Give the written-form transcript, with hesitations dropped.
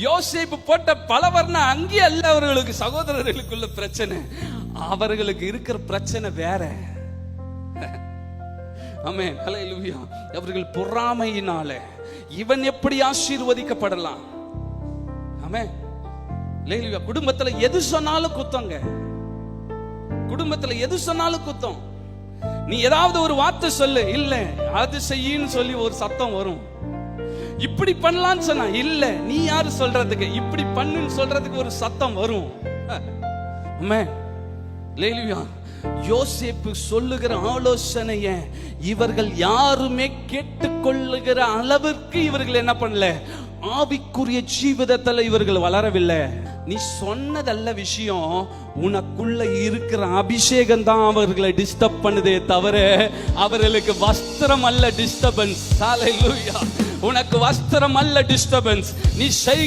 யோசேப்பு போட்ட பலவர்ண அங்கே அல்ல அவர்களுக்கு சகோதரர்களுக்குள்ள பிரச்சனை, அவர்களுக்கு இருக்கிற பிரச்சனை வேற. ஆமென், ஹல்லேலூயா. அவர்கள் பொறாமையினால இவன் எப்படி ஆசீர்வதிக்கப்படலாம். ஆமென், ஹல்லேலூயா. குடும்பத்துல எது சொன்னாலும் குத்தங்க, குடும்பத்துல எது சொன்னாலும் குத்தம். நீ ஏதாவது ஒரு வார்த்தை சொல்லு, இல்ல அது செய்யின்னு சொல்லி ஒரு சத்தம் வரும். இப்படி பண்ணலான்னு சொன்னா, இல்ல நீ யாரு சொல்றதுக்கு, இப்படி பண்ணுன்னு சொல்றதுக்கு ஒரு சத்தம் வரும். ஆமென், ஹல்லேலூயா. யோசேப்பு சொல்லுகிற ஆலோசனைய இவர்கள் யாருமே கேட்டுக்கொள்ளுகிற அளவிற்கு இவர்கள் என்ன பண்ணல, ஆவிக்குரிய ஜீவிதத்துல இவர்கள் வளரவில்லை. நீ சொன்னதல்ல விஷயம், உனக்குள்ள இருக்கிற அபிஷேகம் தான் அவர்களை டிஸ்டர்ப் பண்ணுதே தவிர அவர்களுக்கு வஸ்திரம் அல்ல டிஸ்டர்பன்ஸ். ஹல்லேலூயா. உனக்கு வஸ்திரம் அல்ல டிஸ்டர்பன்ஸ், நீ